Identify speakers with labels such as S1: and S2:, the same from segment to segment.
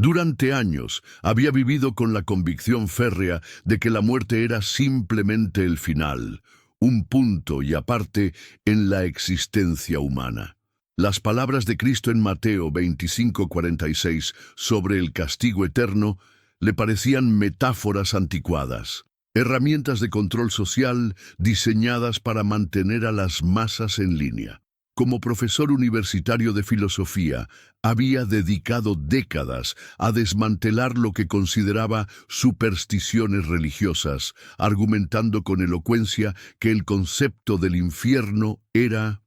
S1: Durante años había vivido con la convicción férrea de que la muerte era simplemente el final, un punto y aparte en la existencia humana. Las palabras de Cristo en Mateo 25:46 sobre el castigo eterno le parecían metáforas anticuadas, herramientas de control social diseñadas para mantener a las masas en línea. Como profesor universitario de filosofía, había dedicado décadas a desmantelar lo que consideraba supersticiones religiosas, argumentando con elocuencia que el concepto del infierno era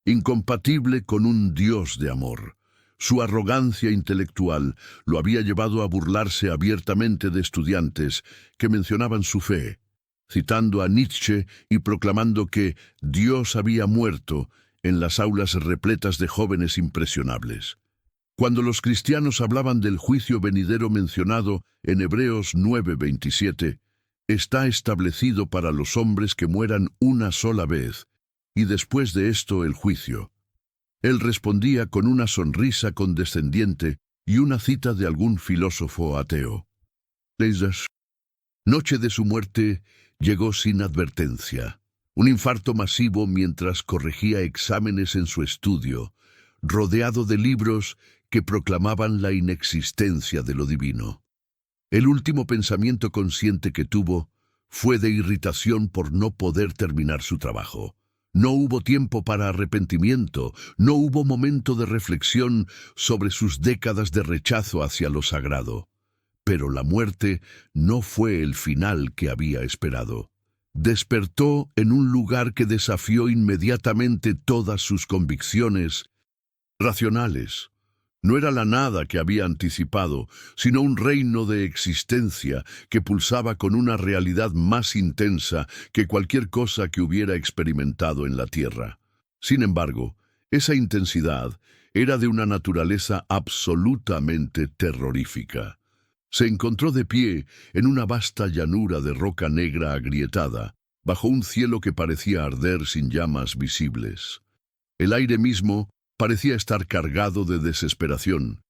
S1: incompatible con un Dios de amor. Su arrogancia intelectual lo había llevado a burlarse abiertamente de estudiantes que mencionaban su fe, citando a Nietzsche y proclamando que Dios había muerto en las aulas repletas de jóvenes impresionables. Cuando los cristianos hablaban del juicio venidero mencionado en Hebreos 9:27, está establecido para los hombres que mueran una sola vez, y después de esto el juicio. Él respondía con una sonrisa condescendiente y una cita de algún filósofo ateo. La noche de su muerte llegó sin advertencia. Un infarto masivo mientras corregía exámenes en su estudio, rodeado de libros que proclamaban la inexistencia de lo divino. El último pensamiento consciente que tuvo fue de irritación por no poder terminar su trabajo. No hubo tiempo para arrepentimiento, no hubo momento de reflexión sobre sus décadas de rechazo hacia lo sagrado. Pero la muerte no fue el final que había esperado. Despertó en un lugar que desafió inmediatamente todas sus convicciones racionales. No era la nada que había anticipado, sino un reino de existencia que pulsaba con una realidad más intensa que cualquier cosa que hubiera experimentado en la tierra. Sin embargo, esa intensidad era de una naturaleza absolutamente terrorífica. Se encontró de pie en una vasta llanura de roca negra agrietada, bajo un cielo que parecía arder sin llamas visibles. El aire mismo parecía estar cargado de desesperación,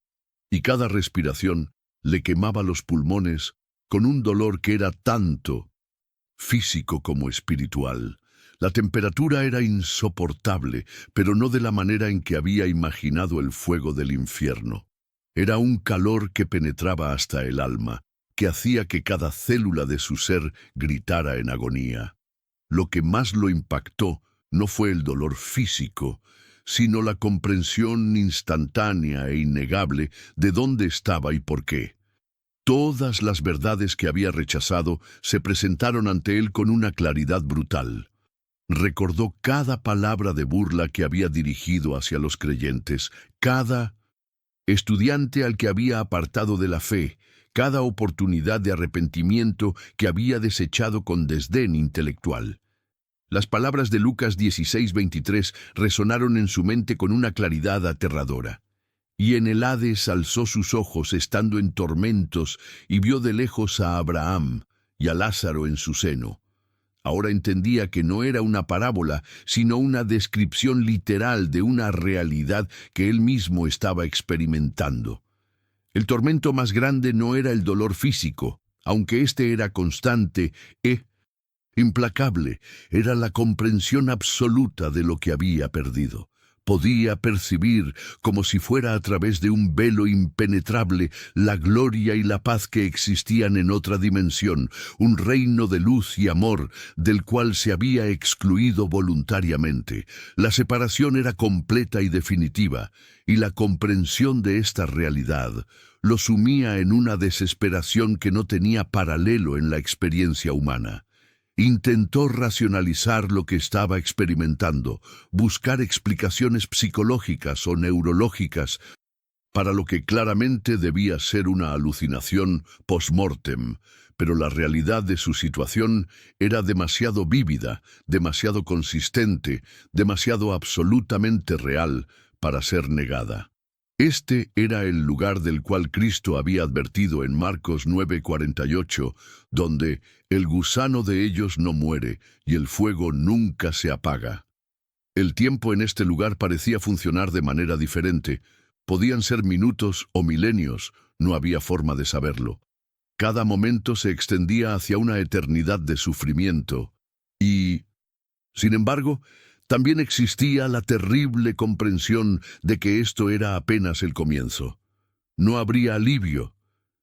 S1: y cada respiración le quemaba los pulmones con un dolor que era tanto físico como espiritual. La temperatura era insoportable, pero no de la manera en que había imaginado el fuego del infierno. Era un calor que penetraba hasta el alma, que hacía que cada célula de su ser gritara en agonía. Lo que más lo impactó no fue el dolor físico, sino la comprensión instantánea e innegable de dónde estaba y por qué. Todas las verdades que había rechazado se presentaron ante él con una claridad brutal. Recordó cada palabra de burla que había dirigido hacia los creyentes, cada estudiante al que había apartado de la fe, cada oportunidad de arrepentimiento que había desechado con desdén intelectual. Las palabras de Lucas 16:23 resonaron en su mente con una claridad aterradora. Y en el Hades alzó sus ojos estando en tormentos y vio de lejos a Abraham y a Lázaro en su seno. Ahora entendía que no era una parábola, sino una descripción literal de una realidad que él mismo estaba experimentando. El tormento más grande no era el dolor físico, aunque éste era constante e implacable, era la comprensión absoluta de lo que había perdido. Podía percibir, como si fuera a través de un velo impenetrable, la gloria y la paz que existían en otra dimensión, un reino de luz y amor del cual se había excluido voluntariamente. La separación era completa y definitiva, y la comprensión de esta realidad lo sumía en una desesperación que no tenía paralelo en la experiencia humana. Intentó racionalizar lo que estaba experimentando, buscar explicaciones psicológicas o neurológicas para lo que claramente debía ser una alucinación post-mortem, pero la realidad de su situación era demasiado vívida, demasiado consistente, demasiado absolutamente real para ser negada. Este era el lugar del cual Cristo había advertido en Marcos 9:48, donde el gusano de ellos no muere y el fuego nunca se apaga. El tiempo en este lugar parecía funcionar de manera diferente. Podían ser minutos o milenios, No había forma de saberlo. Cada momento se extendía hacia una eternidad de sufrimiento. Y, sin embargo, también existía la terrible comprensión de que esto era apenas el comienzo. No habría alivio,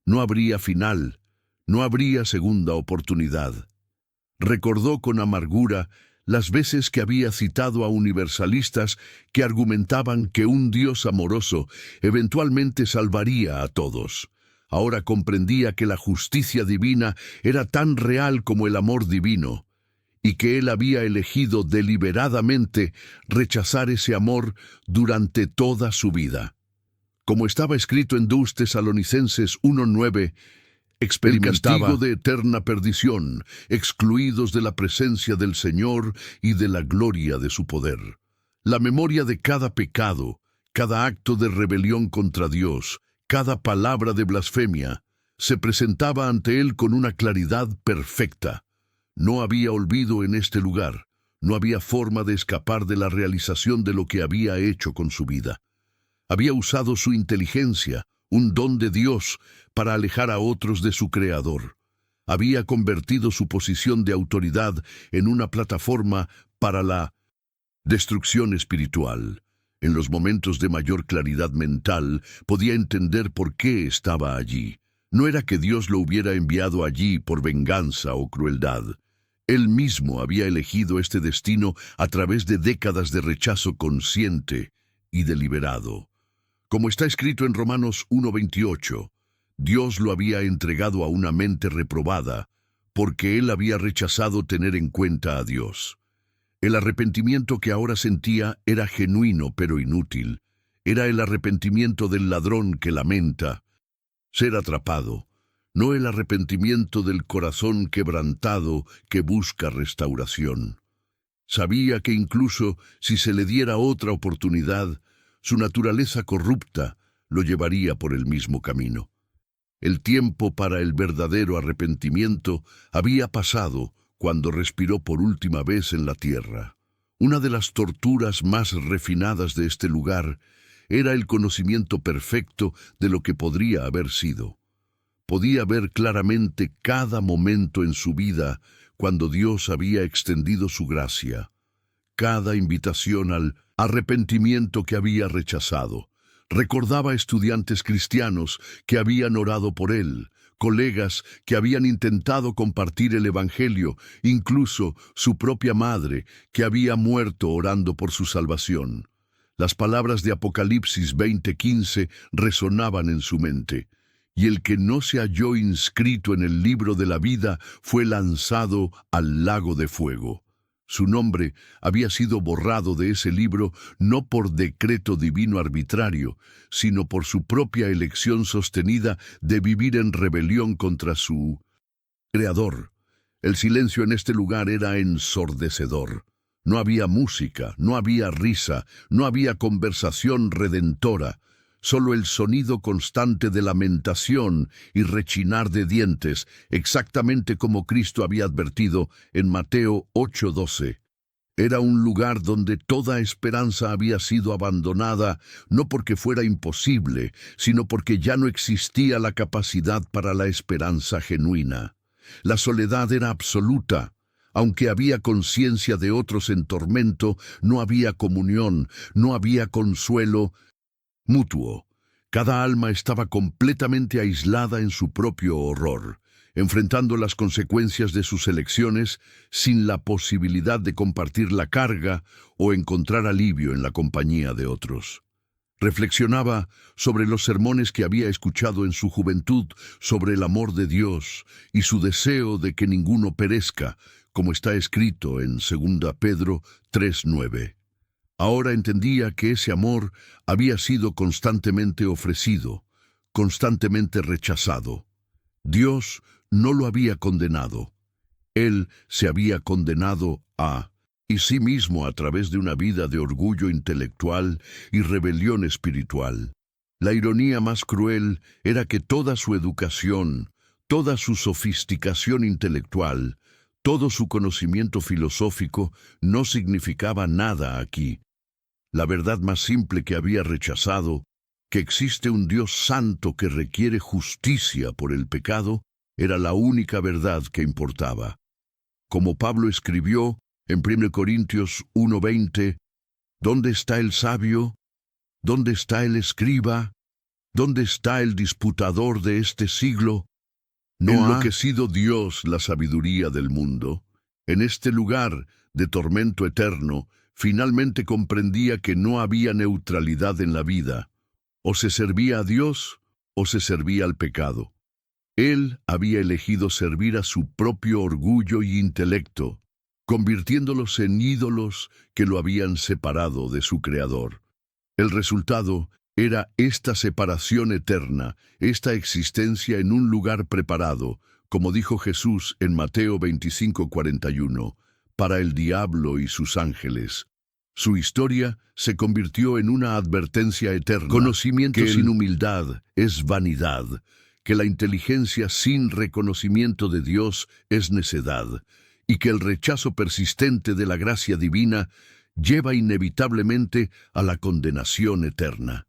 S1: no habría final, no habría segunda oportunidad. Recordó con amargura las veces que había citado a universalistas que argumentaban que un Dios amoroso eventualmente salvaría a todos. Ahora comprendía que la justicia divina era tan real como el amor divino, y que él había elegido deliberadamente rechazar ese amor durante toda su vida. Como estaba escrito en 2 Tesalonicenses 1:9, experimentaba el castigo de eterna perdición, excluidos de la presencia del Señor y de la gloria de su poder. La memoria de cada pecado, cada acto de rebelión contra Dios, cada palabra de blasfemia, se presentaba ante él con una claridad perfecta. No había olvido en este lugar, no había forma de escapar de la realización de lo que había hecho con su vida. Había usado su inteligencia, un don de Dios, para alejar a otros de su Creador. Había convertido su posición de autoridad en una plataforma para la destrucción espiritual. En los momentos de mayor claridad mental, podía entender por qué estaba allí. No era que Dios lo hubiera enviado allí por venganza o crueldad. Él mismo había elegido este destino a través de décadas de rechazo consciente y deliberado. Como está escrito en Romanos 1:28, Dios lo había entregado a una mente reprobada, porque él había rechazado tener en cuenta a Dios. El arrepentimiento que ahora sentía era genuino pero inútil. Era el arrepentimiento del ladrón que lamenta ser atrapado, no el arrepentimiento del corazón quebrantado que busca restauración. Sabía que incluso si se le diera otra oportunidad, su naturaleza corrupta lo llevaría por el mismo camino. El tiempo para el verdadero arrepentimiento había pasado cuando respiró por última vez en la tierra. Una de las torturas más refinadas de este lugar era el conocimiento perfecto de lo que podría haber sido. Podía ver claramente cada momento en su vida cuando Dios había extendido su gracia, cada invitación al arrepentimiento que había rechazado. Recordaba estudiantes cristianos que habían orado por él, colegas que habían intentado compartir el Evangelio, incluso su propia madre que había muerto orando por su salvación. Las palabras de Apocalipsis 20:15 resonaban en su mente. Y el que no se halló inscrito en el libro de la vida fue lanzado al lago de fuego. Su nombre había sido borrado de ese libro no por decreto divino arbitrario, sino por su propia elección sostenida de vivir en rebelión contra su Creador. El silencio en este lugar era ensordecedor. No había música, no había risa, no había conversación redentora. Solo el sonido constante de lamentación y rechinar de dientes, exactamente como Cristo había advertido en Mateo 8:12. Era un lugar donde toda esperanza había sido abandonada, no porque fuera imposible, sino porque ya no existía la capacidad para la esperanza genuina. La soledad era absoluta. Aunque había conciencia de otros en tormento, no había comunión, no había consuelo mutuo. Cada alma estaba completamente aislada en su propio horror, enfrentando las consecuencias de sus elecciones sin la posibilidad de compartir la carga o encontrar alivio en la compañía de otros. Reflexionaba sobre los sermones que había escuchado en su juventud sobre el amor de Dios y su deseo de que ninguno perezca, como está escrito en 2 Pedro 3:9. Ahora entendía que ese amor había sido constantemente ofrecido, constantemente rechazado. Dios no lo había condenado. Él se había condenado y sí mismo a través de una vida de orgullo intelectual y rebelión espiritual. La ironía más cruel era que toda su educación, toda su sofisticación intelectual, todo su conocimiento filosófico no significaba nada aquí. La verdad más simple que había rechazado que existe un Dios santo que requiere justicia por el pecado, era la única verdad que importaba. Como Pablo escribió en 1 Corintios 1:20, ¿dónde está el sabio? ¿Dónde está el escriba? ¿Dónde está el disputador de este siglo? ¿No ha enloquecido Dios la sabiduría del mundo? En este lugar de tormento eterno, finalmente comprendía que no había neutralidad en la vida. O se servía a Dios o se servía al pecado. Él había elegido servir a su propio orgullo y intelecto, convirtiéndolos en ídolos que lo habían separado de su Creador. El resultado era esta separación eterna, esta existencia en un lugar preparado, como dijo Jesús en Mateo 25:41, para el diablo y sus ángeles. Su historia se convirtió en una advertencia eterna. Conocimiento sin humildad es vanidad, que la inteligencia sin reconocimiento de Dios es necedad, y que el rechazo persistente de la gracia divina lleva inevitablemente a la condenación eterna.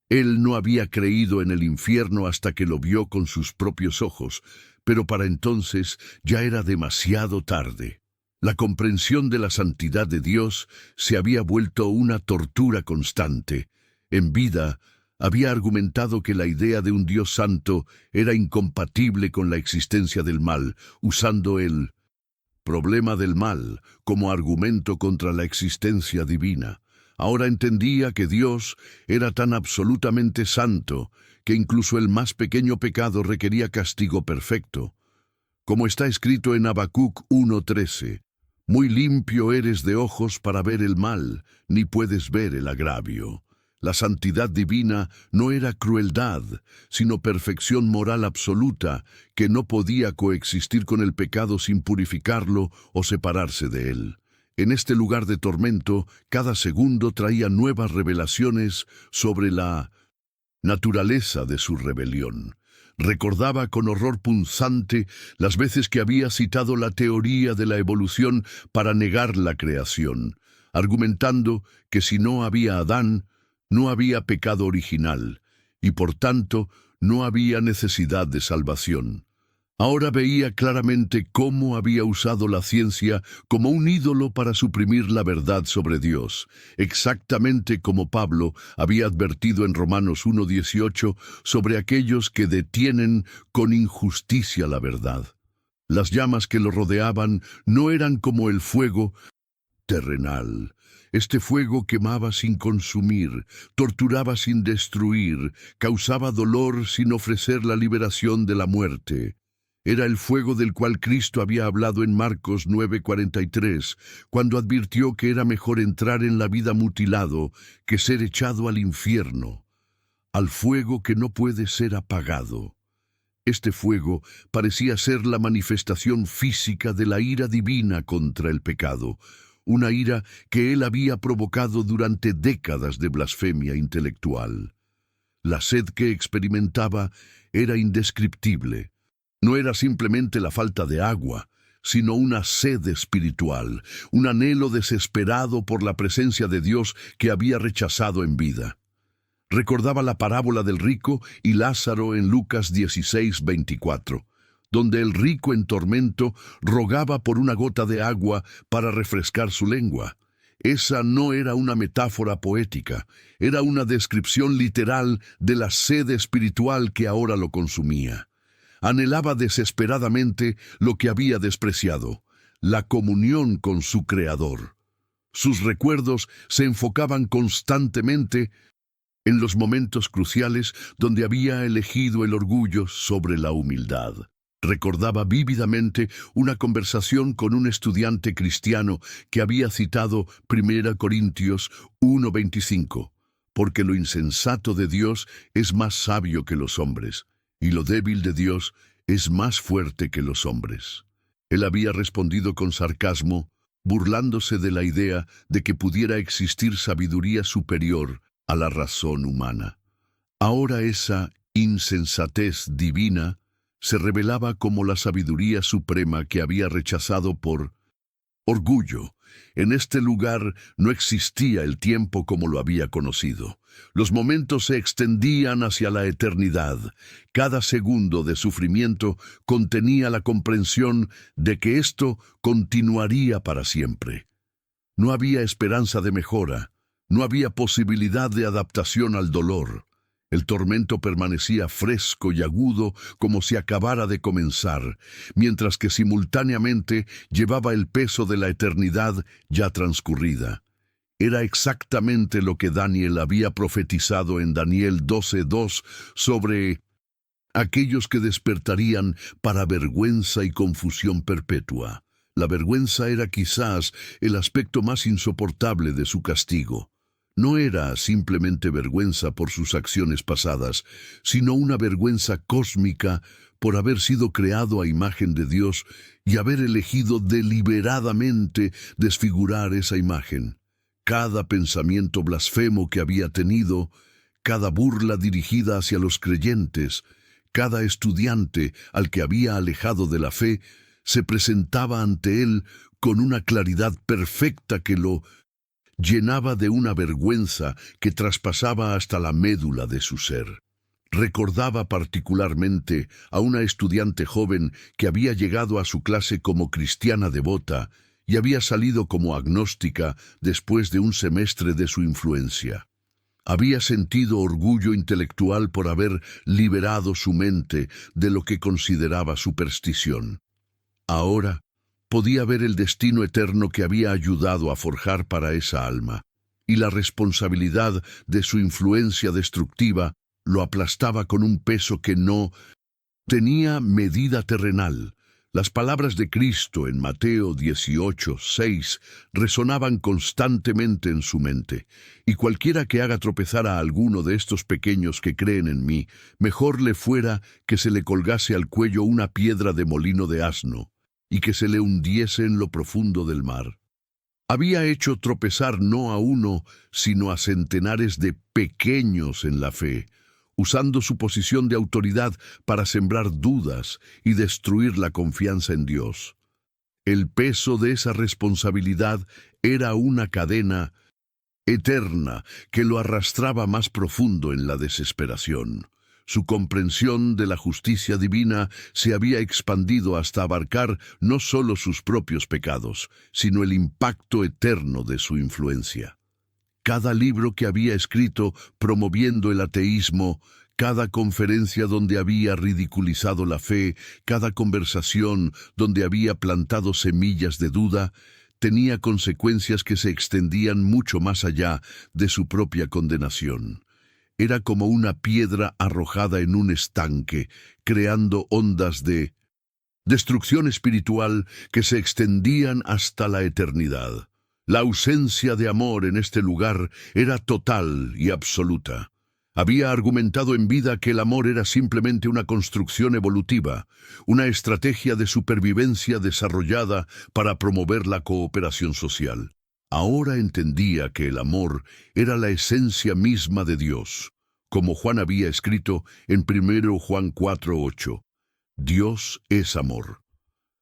S1: Él no había creído en el infierno hasta que lo vio con sus propios ojos, pero para entonces ya era demasiado tarde. La comprensión de la santidad de Dios se había vuelto una tortura constante. En vida, había argumentado que la idea de un Dios santo era incompatible con la existencia del mal, usando el problema del mal como argumento contra la existencia divina. Ahora entendía que Dios era tan absolutamente santo que incluso el más pequeño pecado requería castigo perfecto. Como está escrito en Habacuc 1:13, muy limpio eres de ojos para ver el mal, ni puedes ver el agravio. La santidad divina no era crueldad, sino perfección moral absoluta que no podía coexistir con el pecado sin purificarlo o separarse de él. En este lugar de tormento, cada segundo traía nuevas revelaciones sobre la naturaleza de su rebelión. Recordaba con horror punzante las veces que había citado la teoría de la evolución para negar la creación, argumentando que si no había Adán, no había pecado original, y por tanto no había necesidad de salvación. Ahora veía claramente cómo había usado la ciencia como un ídolo para suprimir la verdad sobre Dios, exactamente como Pablo había advertido en Romanos 1:18 sobre aquellos que detienen con injusticia la verdad. Las llamas que lo rodeaban no eran como el fuego terrenal. Este fuego quemaba sin consumir, torturaba sin destruir, causaba dolor sin ofrecer la liberación de la muerte. Era el fuego del cual Cristo había hablado en Marcos 9:43, cuando advirtió que era mejor entrar en la vida mutilado que ser echado al infierno, al fuego que no puede ser apagado. Este fuego parecía ser la manifestación física de la ira divina contra el pecado, una ira que él había provocado durante décadas de blasfemia intelectual. La sed que experimentaba era indescriptible. No era simplemente la falta de agua, sino una sed espiritual, un anhelo desesperado por la presencia de Dios que había rechazado en vida. Recordaba la parábola del rico y Lázaro en Lucas 16:24, donde el rico en tormento rogaba por una gota de agua para refrescar su lengua. Esa no era una metáfora poética, era una descripción literal de la sed espiritual que ahora lo consumía. Anhelaba desesperadamente lo que había despreciado, la comunión con su Creador. Sus recuerdos se enfocaban constantemente en los momentos cruciales donde había elegido el orgullo sobre la humildad. Recordaba vívidamente una conversación con un estudiante cristiano que había citado 1 Corintios 1:25, porque lo insensato de Dios es más sabio que los hombres, y lo débil de Dios es más fuerte que los hombres. Él había respondido con sarcasmo, burlándose de la idea de que pudiera existir sabiduría superior a la razón humana. Ahora esa insensatez divina se revelaba como la sabiduría suprema que había rechazado por orgullo, En este lugar no existía el tiempo como lo había conocido. Los momentos se extendían hacia la eternidad. Cada segundo de sufrimiento contenía la comprensión de que esto continuaría para siempre. No había esperanza de mejora, no había posibilidad de adaptación al dolor. El tormento permanecía fresco y agudo como si acabara de comenzar, mientras que simultáneamente llevaba el peso de la eternidad ya transcurrida. Era exactamente lo que Daniel había profetizado en Daniel 12:2 sobre aquellos que despertarían para vergüenza y confusión perpetua. La vergüenza era quizás el aspecto más insoportable de su castigo. No era simplemente vergüenza por sus acciones pasadas, sino una vergüenza cósmica por haber sido creado a imagen de Dios y haber elegido deliberadamente desfigurar esa imagen. Cada pensamiento blasfemo que había tenido, cada burla dirigida hacia los creyentes, cada estudiante al que había alejado de la fe, se presentaba ante él con una claridad perfecta que lo llenaba de una vergüenza que traspasaba hasta la médula de su ser. Recordaba particularmente a una estudiante joven que había llegado a su clase como cristiana devota y había salido como agnóstica después de un semestre de su influencia. Había sentido orgullo intelectual por haber liberado su mente de lo que consideraba superstición. Ahora podía ver el destino eterno que había ayudado a forjar para esa alma, y la responsabilidad de su influencia destructiva lo aplastaba con un peso que no tenía medida terrenal. Las palabras de Cristo en Mateo 18:6 resonaban constantemente en su mente, y cualquiera que haga tropezar a alguno de estos pequeños que creen en mí, mejor le fuera que se le colgase al cuello una piedra de molino de asno, y que se le hundiese en lo profundo del mar. Había hecho tropezar no a uno, sino a centenares de pequeños en la fe, usando su posición de autoridad para sembrar dudas y destruir la confianza en Dios. El peso de esa responsabilidad era una cadena eterna que lo arrastraba más profundo en la desesperación. Su comprensión de la justicia divina se había expandido hasta abarcar no solo sus propios pecados, sino el impacto eterno de su influencia. Cada libro que había escrito promoviendo el ateísmo, cada conferencia donde había ridiculizado la fe, cada conversación donde había plantado semillas de duda, tenía consecuencias que se extendían mucho más allá de su propia condenación. Era como una piedra arrojada en un estanque, creando ondas de destrucción espiritual que se extendían hasta la eternidad. La ausencia de amor en este lugar era total y absoluta. Había argumentado en vida que el amor era simplemente una construcción evolutiva, una estrategia de supervivencia desarrollada para promover la cooperación social. Ahora entendía que el amor era la esencia misma de Dios, como Juan había escrito en 1 Juan 4:8. Dios es amor.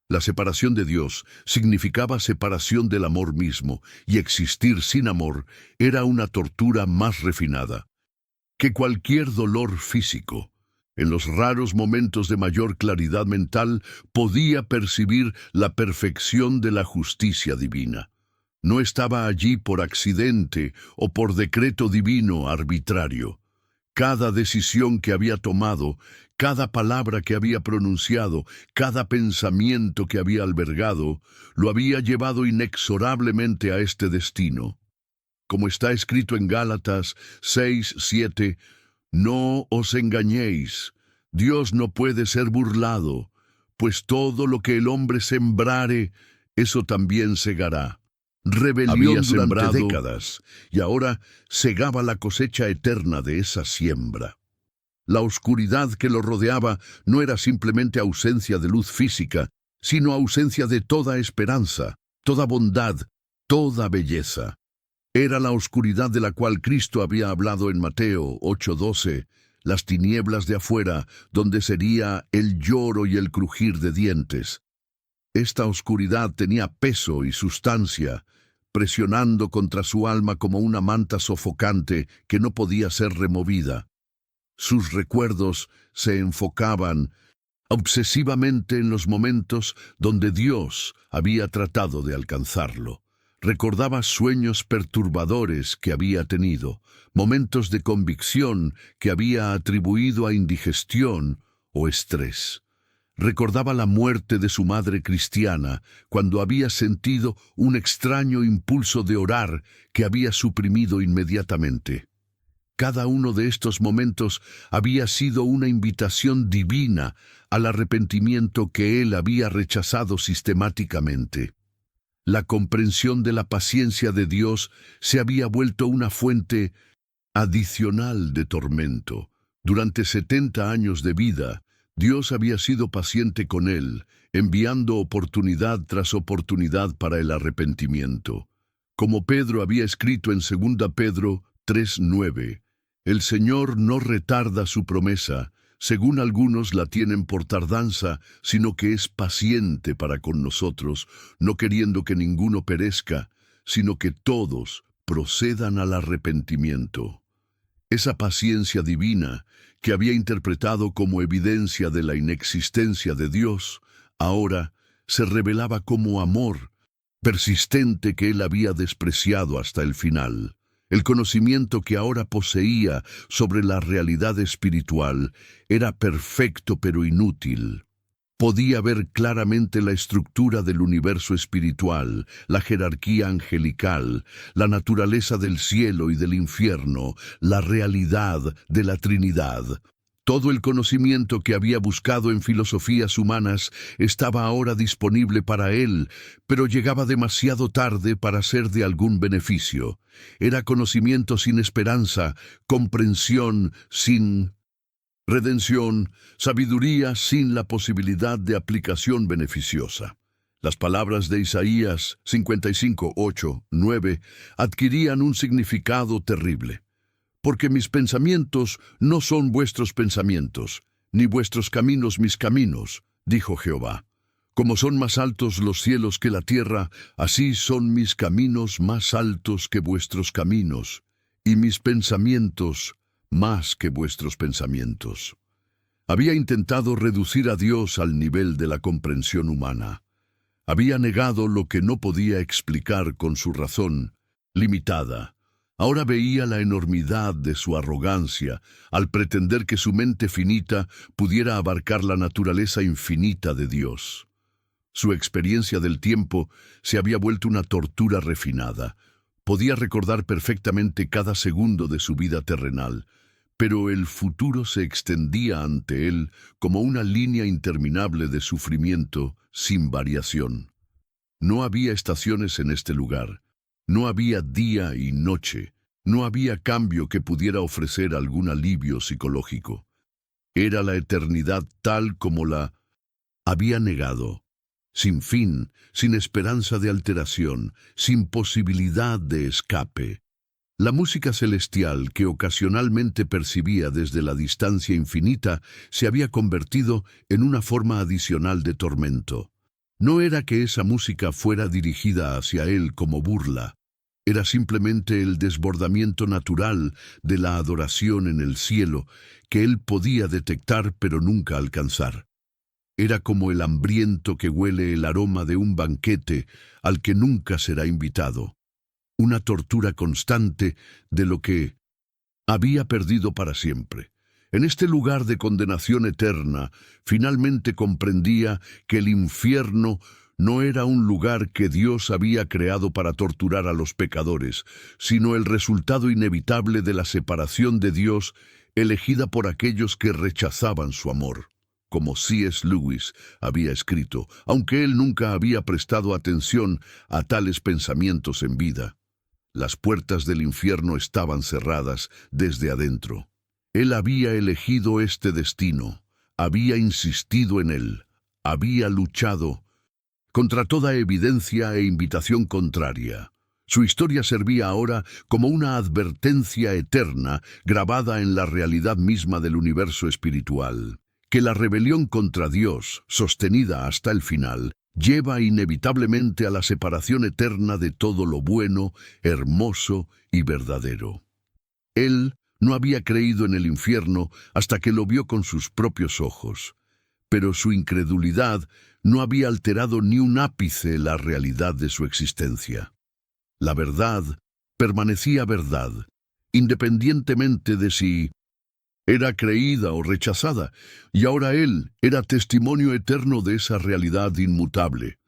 S1: La separación de Dios significaba separación del amor mismo, y existir sin amor era una tortura más refinada que cualquier dolor físico. En los raros momentos de mayor claridad mental podía percibir la perfección de la justicia divina. No estaba allí por accidente o por decreto divino arbitrario. Cada decisión que había tomado, cada palabra que había pronunciado, cada pensamiento que había albergado, lo había llevado inexorablemente a este destino. Como está escrito en Gálatas 6:7, no os engañéis, Dios no puede ser burlado, pues todo lo que el hombre sembrare, eso también segará. Rebelión había sembrado durante décadas, y ahora segaba la cosecha eterna de esa siembra. La oscuridad que lo rodeaba no era simplemente ausencia de luz física, sino ausencia de toda esperanza, toda bondad, toda belleza. Era la oscuridad de la cual Cristo había hablado en Mateo 8:12, las tinieblas de afuera, donde sería el lloro y el crujir de dientes. Esta oscuridad tenía peso y sustancia, presionando contra su alma como una manta sofocante que no podía ser removida. Sus recuerdos se enfocaban obsesivamente en los momentos donde Dios había tratado de alcanzarlo. Recordaba sueños perturbadores que había tenido, momentos de convicción que había atribuido a indigestión o estrés. Recordaba la muerte de su madre cristiana, cuando había sentido un extraño impulso de orar que había suprimido inmediatamente. Cada uno de estos momentos había sido una invitación divina al arrepentimiento que él había rechazado sistemáticamente. La comprensión de la paciencia de Dios se había vuelto una fuente adicional de tormento. Durante 70 años de vida, Dios había sido paciente con él, enviando oportunidad tras oportunidad para el arrepentimiento. Como Pedro había escrito en 2 Pedro 3:9, el Señor no retarda su promesa, según algunos la tienen por tardanza, sino que es paciente para con nosotros, no queriendo que ninguno perezca, sino que todos procedan al arrepentimiento. Esa paciencia divina, que había interpretado como evidencia de la inexistencia de Dios, ahora se revelaba como amor persistente que él había despreciado hasta el final. El conocimiento que ahora poseía sobre la realidad espiritual era perfecto pero inútil. Podía ver claramente la estructura del universo espiritual, la jerarquía angelical, la naturaleza del cielo y del infierno, la realidad de la Trinidad. Todo el conocimiento que había buscado en filosofías humanas estaba ahora disponible para él, pero llegaba demasiado tarde para ser de algún beneficio. Era conocimiento sin esperanza, comprensión sin redención, sabiduría sin la posibilidad de aplicación beneficiosa. Las palabras de Isaías 55:8-9 adquirían un significado terrible. Porque mis pensamientos no son vuestros pensamientos, ni vuestros caminos mis caminos, dijo Jehová. Como son más altos los cielos que la tierra, así son mis caminos más altos que vuestros caminos, y mis pensamientos más que vuestros pensamientos. Había intentado reducir a Dios al nivel de la comprensión humana. Había negado lo que no podía explicar con su razón limitada. Ahora veía la enormidad de su arrogancia al pretender que su mente finita pudiera abarcar la naturaleza infinita de Dios. Su experiencia del tiempo se había vuelto una tortura refinada. Podía recordar perfectamente cada segundo de su vida terrenal, pero el futuro se extendía ante él como una línea interminable de sufrimiento sin variación. No había estaciones en este lugar. No había día y noche, no había cambio que pudiera ofrecer algún alivio psicológico. Era la eternidad tal como la había negado, sin fin, sin esperanza de alteración, sin posibilidad de escape. La música celestial que ocasionalmente percibía desde la distancia infinita se había convertido en una forma adicional de tormento. No era que esa música fuera dirigida hacia él como burla. Era simplemente el desbordamiento natural de la adoración en el cielo que él podía detectar pero nunca alcanzar. Era como el hambriento que huele el aroma de un banquete al que nunca será invitado. Una tortura constante de lo que había perdido para siempre. En este lugar de condenación eterna, finalmente comprendía que el infierno no era un lugar que Dios había creado para torturar a los pecadores, sino el resultado inevitable de la separación de Dios elegida por aquellos que rechazaban su amor. Como C.S. Lewis había escrito, aunque él nunca había prestado atención a tales pensamientos en vida. Las puertas del infierno estaban cerradas desde adentro. Él había elegido este destino, había insistido en él, había luchado contra toda evidencia e invitación contraria. Su historia servía ahora como una advertencia eterna grabada en la realidad misma del universo espiritual, que la rebelión contra Dios, sostenida hasta el final, lleva inevitablemente a la separación eterna de todo lo bueno, hermoso y verdadero. Él no había creído en el infierno hasta que lo vio con sus propios ojos, pero su incredulidad no había alterado ni un ápice la realidad de su existencia. La verdad permanecía verdad, independientemente de si era creída o rechazada, y ahora él era testimonio eterno de esa realidad inmutable.